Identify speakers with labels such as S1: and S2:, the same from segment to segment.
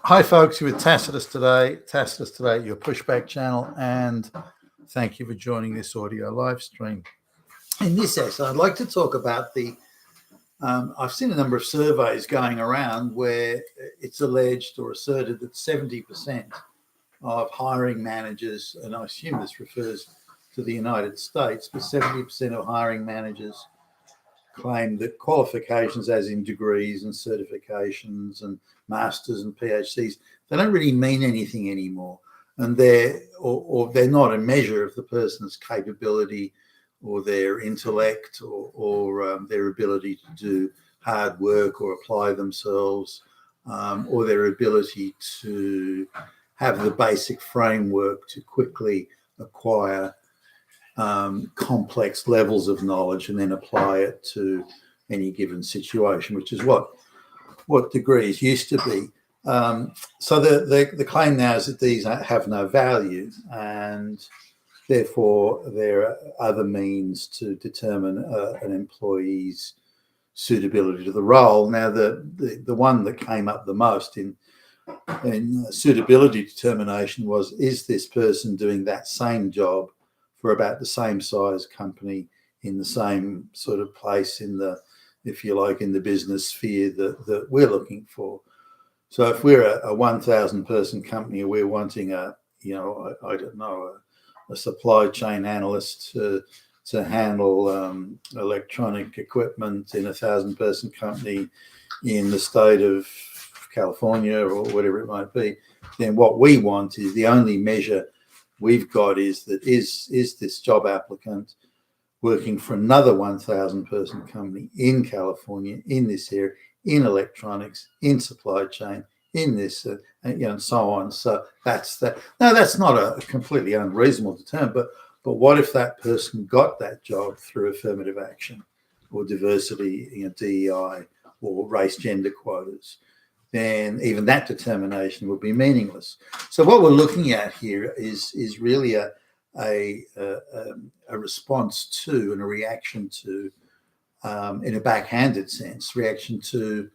S1: Hi, folks. You're with Tacitus today. Tacitus today, your pushback channel, and thank you for joining this audio live stream. In this essay, I'd like to talk about I've seen a number of surveys going around where it's alleged or asserted that 70% of hiring managers, and I assume this refers to the United States, but 70% of hiring managers claim that qualifications, as in degrees and certifications and masters and PhDs, they don't really mean anything anymore, and they're not a measure of the person's capability or their intellect or their ability to do hard work or apply themselves, or their ability to have the basic framework to quickly acquire complex levels of knowledge and then apply it to any given situation, which is what degrees used to be. So the claim now is that these have no value, and therefore there are other means to determine an employee's suitability to the role. Now, the one that came up the most in suitability determination was, is this person doing that same job for about the same size company in the same sort of place in the, if you like, in the business sphere that we're looking for. So if we're a 1,000 person company, we're wanting a supply chain analyst to handle electronic equipment in a 1,000 person company in the state of California or whatever it might be, then what we want is, the only measure we've got is that is this job applicant working for another 1,000 person company in California, in this area, in electronics, in supply chain, in this, and so on. So that's that. Now, that's not a completely unreasonable determinant, but what if that person got that job through affirmative action or diversity, DEI, or race gender quotas? Then even that determination would be meaningless. So what we're looking at here is really a response to and a reaction to, in a backhanded sense, reaction to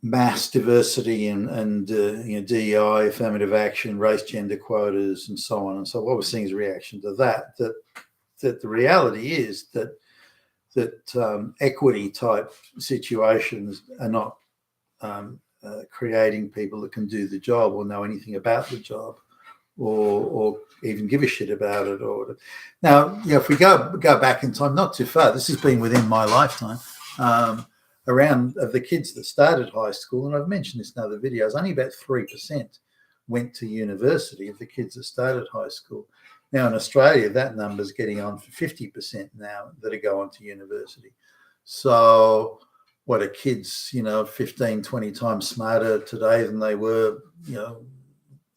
S1: mass diversity and DEI, affirmative action, race gender quotas, and so on. And so what we're seeing is a reaction to that the reality is that equity type situations are not creating people that can do the job or know anything about the job or even give a shit about it. Or now, if we go back in time, not too far, this has been within my lifetime, around of the kids that started high school, and I've mentioned this in other videos, only about 3% went to university of the kids that started high school. Now in Australia, that number's getting on for 50% now that are going to university. So what are kids, 15, 20 times smarter today than they were,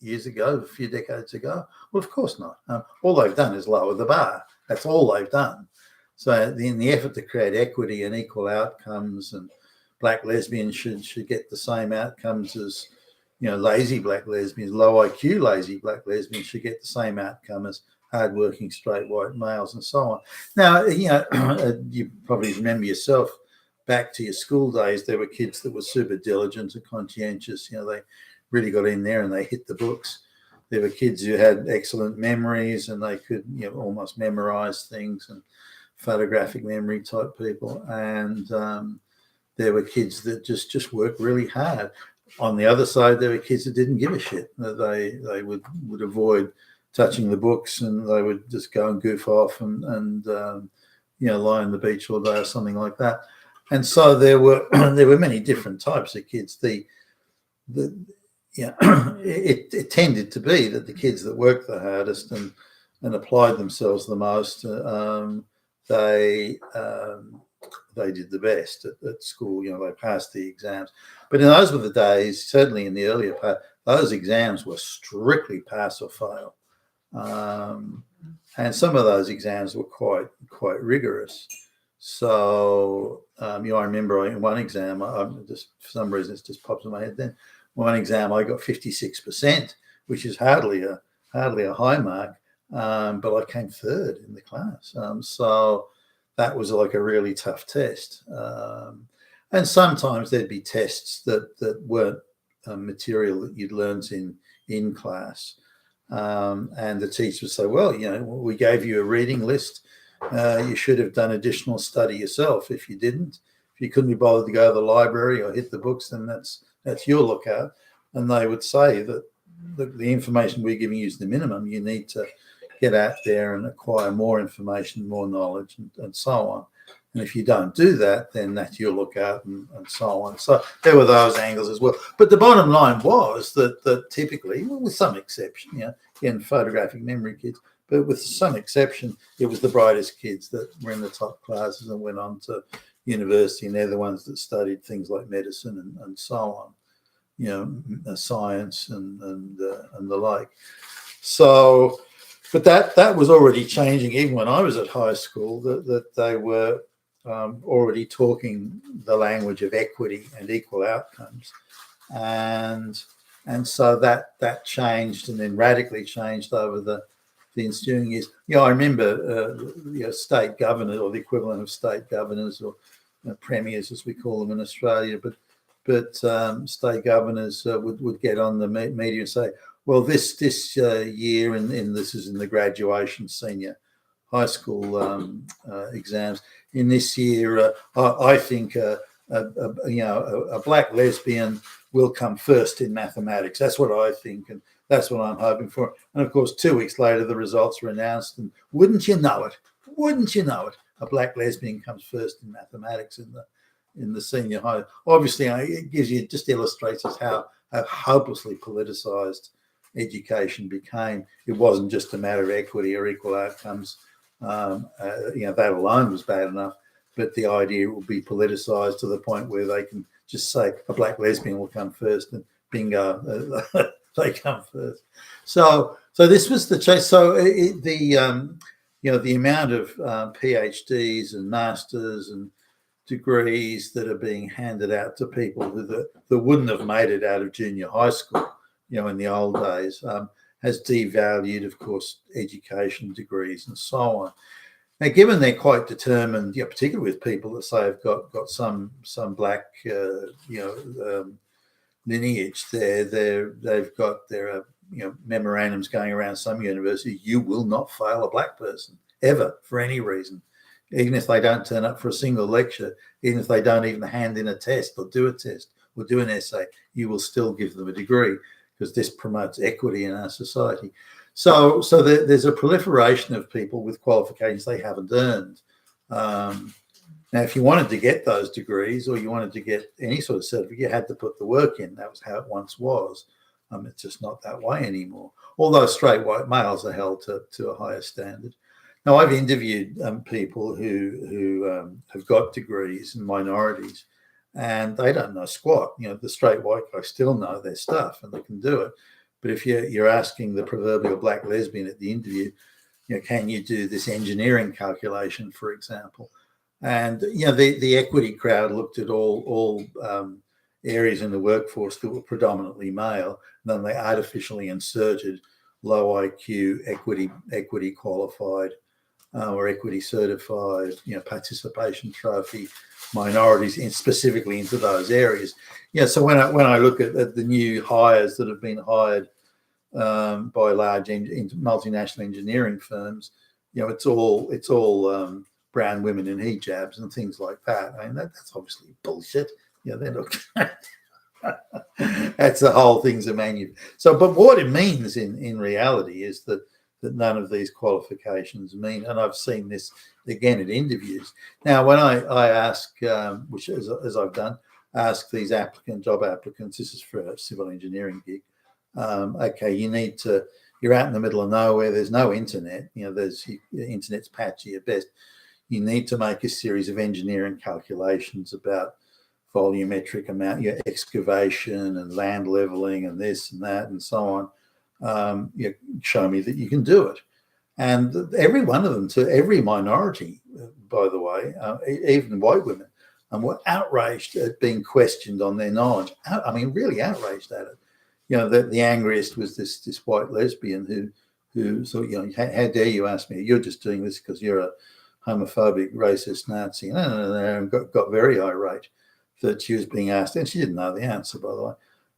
S1: years ago, a few decades ago? Well, of course not. All they've done is lower the bar. That's all they've done. So in the effort to create equity and equal outcomes, and black lesbians should get the same outcomes as lazy black lesbians, low IQ lazy black lesbians should get the same outcome as hardworking straight white males, and so on. Now, you probably remember yourself back to your school days, there were kids that were super diligent and conscientious. They really got in there and they hit the books. There were kids who had excellent memories and they could almost memorize things, and photographic memory type people. And there were kids that just worked really hard. On the other side, there were kids that didn't give a shit. They would avoid touching the books, and they would just go and goof off and lie on the beach all day or something like that. And so there were many different types of kids. It tended to be that the kids that worked the hardest and applied themselves the most, they did the best at school. They passed the exams. But those were the days, certainly in the earlier part, those exams were strictly pass or fail. And some of those exams were quite rigorous. So I remember in one exam, just for some reason it's just popped in my head then. One exam I got 56%, which is hardly a high mark, but I came third in the class. So that was like a really tough test. And sometimes there'd be tests that weren't material that you'd learned in class. And the teacher would say, well, we gave you a reading list. You should have done additional study yourself. If you didn't, if you couldn't be bothered to go to the library or hit the books, then that's your lookout. And they would say that the information we're giving you is the minimum. You need to get out there and acquire more information, more knowledge, and so on. And if you don't do that, then that's your lookout, and so on. So there were those angles as well. But the bottom line was that typically, with some exception, again, photographic memory kids, but with some exception, it was the brightest kids that were in the top classes and went on to university, and they're the ones that studied things like medicine and so on, science and the like. So, but that was already changing even when I was at high school, that they were already talking the language of equity and equal outcomes, and so that changed, and then radically changed over the ensuing years. I remember state governors, or the equivalent of state governors, or premiers as we call them in Australia, but state governors would get on the media and say, well, this year, and this is in the graduation senior high school exams, in this year, I think a black lesbian will come first in mathematics. That's what I think, and that's what I'm hoping for. And of course, 2 weeks later, the results were announced, and wouldn't you know it, a black lesbian comes first in mathematics in the senior high. Obviously, it just illustrates us how hopelessly politicized education became. It wasn't just a matter of equity or equal outcomes. That alone was bad enough, but the idea will be politicized to the point where they can just say a black lesbian will come first, and bingo, they come first. So this was the chase. So the amount of PhDs and masters and degrees that are being handed out to people that wouldn't have made it out of junior high school, in the old days, has devalued, of course, education degrees and so on. Now, given they're quite determined, particularly with people that say have got some black, lineage they've got their memorandums going around some universities. You will not fail a black person ever for any reason, even if they don't turn up for a single lecture, even if they don't even hand in a test or do a test or do an essay, you will still give them a degree, because this promotes equity in our society. So there's a proliferation of people with qualifications they haven't earned. Now, if you wanted to get those degrees, or you wanted to get any sort of certificate, you had to put the work in. That was how it once was. It's just not that way anymore. Although straight white males are held to a higher standard. Now, I've interviewed people who have got degrees, and minorities, and they don't know squat. The straight white guys still know their stuff and they can do it. But if you're asking the proverbial black lesbian at the interview, can you do this engineering calculation, for example? And the equity crowd looked at all areas in the workforce that were predominantly male, and then they artificially inserted low IQ, equity qualified, or equity certified, participation trophy minorities specifically into those areas. So when I look at the new hires that have been hired by large multinational engineering firms, it's all brown women in hijabs and things like that. I mean, that's obviously bullshit. They're not. That's the whole thing's a So, but what it means in reality is that none of these qualifications mean, and I've seen this again at interviews. Now, when I ask, which as I've done, ask these job applicants, this is for a civil engineering gig. Okay, you're out in the middle of nowhere. There's no internet. Internet's patchy at best. You need to make a series of engineering calculations about volumetric amount, excavation and land leveling and this and that and so on. Show me that you can do it. And every one of them, to every minority, by the way, even white women, were outraged at being questioned on their knowledge. I mean, really outraged at it. The angriest was this white lesbian who thought, how dare you ask me? You're just doing this because you're a homophobic, racist Nazi. And got very irate. that she was being asked, and she didn't know the answer, by the way.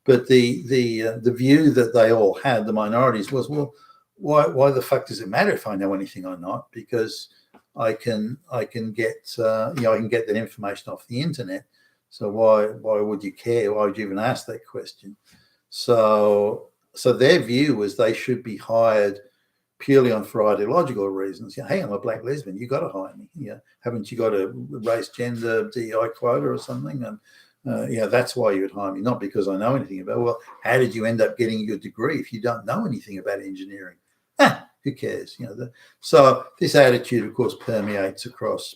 S1: But the view that they all had, the minorities, was, well, why the fuck does it matter if I know anything or not? Because I can get I can get that information off the internet. So why would you care? Why would you even ask that question? So their view was they should be hired purely for ideological reasons. Hey, I'm a black lesbian. You got to hire me. Haven't you got a race, gender, DEI quota or something? And that's why you would hire me, not because I know anything about. Well, how did you end up getting your degree if you don't know anything about engineering? Who cares? So this attitude, of course, permeates across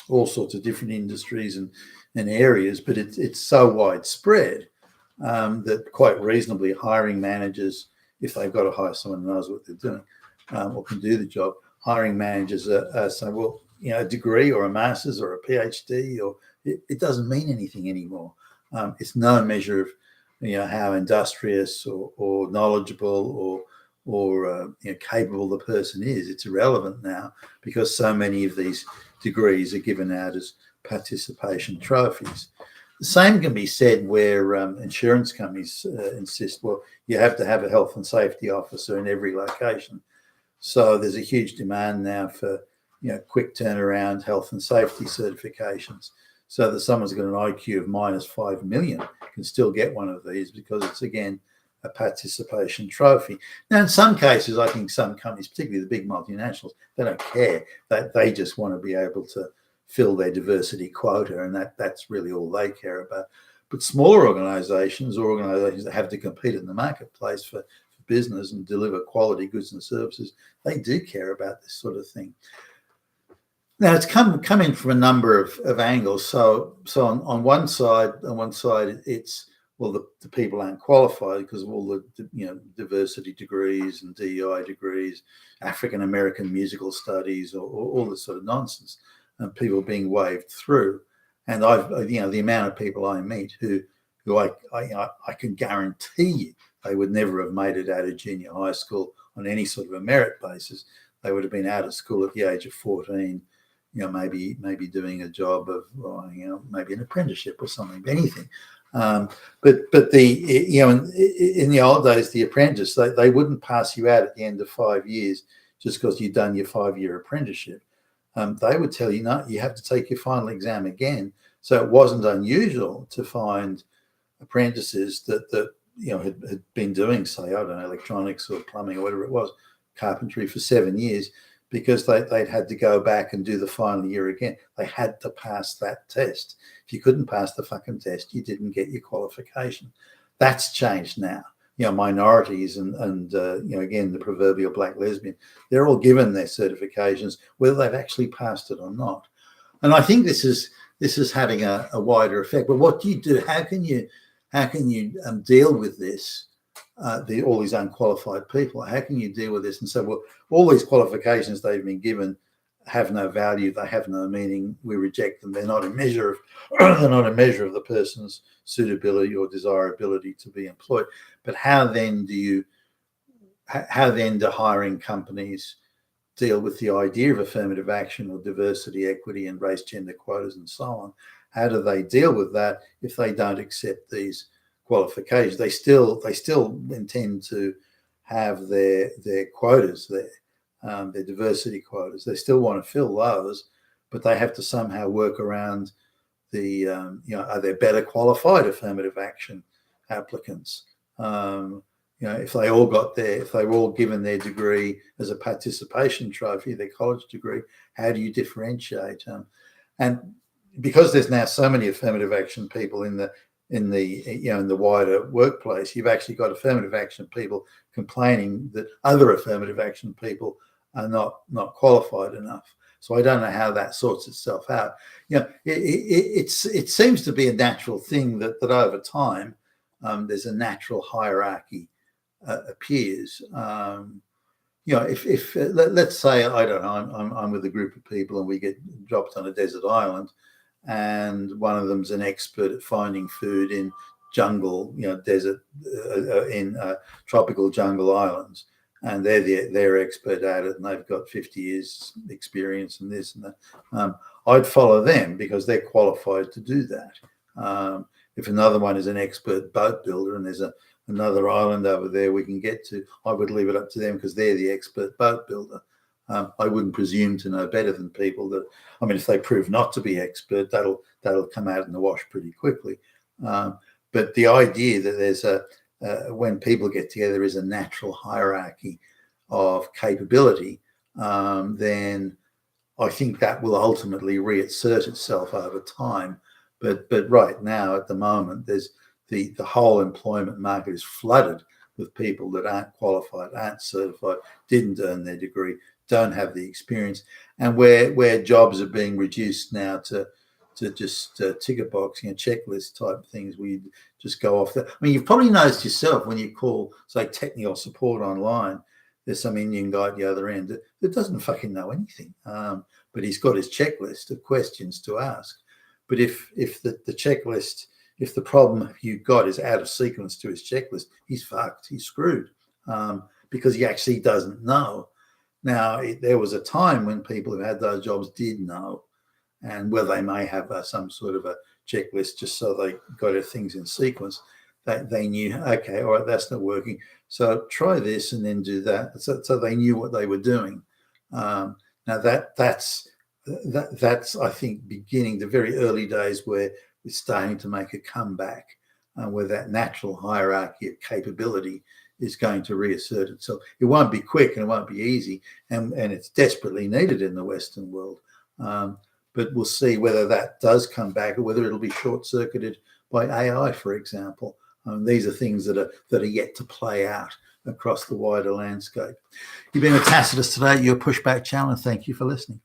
S1: all sorts of different industries and areas, but it's so widespread that quite reasonably hiring managers, if they've got to hire someone who knows what they're doing or can do the job, hiring managers are saying, well, a degree or a master's or a PhD, or it doesn't mean anything anymore. It's no measure of how industrious or knowledgeable or capable the person is. It's irrelevant now because so many of these degrees are given out as participation trophies. The same can be said where insurance companies insist, well, you have to have a health and safety officer in every location. So there's a huge demand now for quick turnaround health and safety certifications, so that someone's got an IQ of -5 million can still get one of these because it's, again, a participation trophy. Now, in some cases, I think some companies, particularly the big multinationals, they don't care. They just want to be able to fill their diversity quota, and that's really all they care about. But smaller organizations or organizations that have to compete in the marketplace for business and deliver quality goods and services, they do care about this sort of thing. Now, it's come in from a number of angles. So on one side, it's, well, the people aren't qualified because of all the diversity degrees and DEI degrees, African American musical studies, or all this sort of nonsense, and people being waved through. And the amount of people I meet who I can guarantee you they would never have made it out of junior high school on any sort of a merit basis. They would have been out of school at the age of 14. Maybe doing a job of, maybe an apprenticeship or something, anything. But in the old days, the apprentice, they wouldn't pass you out at the end of 5 years just because you'd done your 5-year apprenticeship. They would tell you, no, you have to take your final exam again. So it wasn't unusual to find apprentices that had been doing, say, I don't know, electronics or plumbing or whatever it was, carpentry for 7 years, because they'd had to go back and do the final year again. They had to pass that test. If you couldn't pass the fucking test, you didn't get your qualification. That's changed now. Minorities and again, the proverbial black lesbian, they're all given their certifications, whether they've actually passed it or not. And I think this is having a wider effect. But what do you do? How can you deal with this? All these unqualified people. How can you deal with this and say, well, all these qualifications they've been given have no value, they have no meaning, we reject them. They're not a measure of the person's suitability or desirability to be employed. But how then do hiring companies deal with the idea of affirmative action or diversity, equity, and race, gender quotas and so on? How do they deal with that if they don't accept these qualifications? They still intend to have their quotas there, their diversity quotas. They still want to fill those, but they have to somehow work around the are there better qualified affirmative action applicants? If they were all given their degree as a participation trophy, their college degree, how do you differentiate? And because there's now so many affirmative action people in the wider workplace, you've actually got affirmative action people complaining that other affirmative action people are not qualified enough. So I don't know how that sorts itself out. It seems to be a natural thing that over time there's a natural hierarchy appears. If let's say, I don't know, I'm with a group of people and we get dropped on a desert island, and one of them's an expert at finding food in jungle, desert, in tropical jungle islands, and they're expert at it, and they've got 50 years experience in this and that. I'd follow them because they're qualified to do that. If another one is an expert boat builder and there's another island over there we can get to, I would leave it up to them because they're the expert boat builder. I wouldn't presume to know better than people that, I mean, if they prove not to be expert, that'll come out in the wash pretty quickly. But the idea that there's when people get together, there is a natural hierarchy of capability, then I think that will ultimately reassert itself over time. But right now, at the moment, there's the whole employment market is flooded with people that aren't qualified, aren't certified, didn't earn their degree, don't have the experience, and where jobs are being reduced now to just ticket boxing and checklist type things where you just go off that. I mean, you've probably noticed yourself when you call, say, technical support online, there's some Indian guy at the other end that doesn't fucking know anything, but he's got his checklist of questions to ask. But if the checklist, if the problem you've got is out of sequence to his checklist, he's fucked, he's screwed, because he actually doesn't know. Now, there was a time when people who had those jobs did know, and where they may have some sort of a checklist just so they got their things in sequence, they knew, okay, all right, that's not working, so try this and then do that. So they knew what they were doing. Now that's I think beginning the very early days where it's starting to make a comeback, where that natural hierarchy of capability is going to reassert itself. It won't be quick and it won't be easy, and it's desperately needed in the Western world. But we'll see whether that does come back or whether it'll be short-circuited by AI, for example. These are things that are yet to play out across the wider landscape. You've been with Tacitus today, your Pushback Channel, and thank you for listening.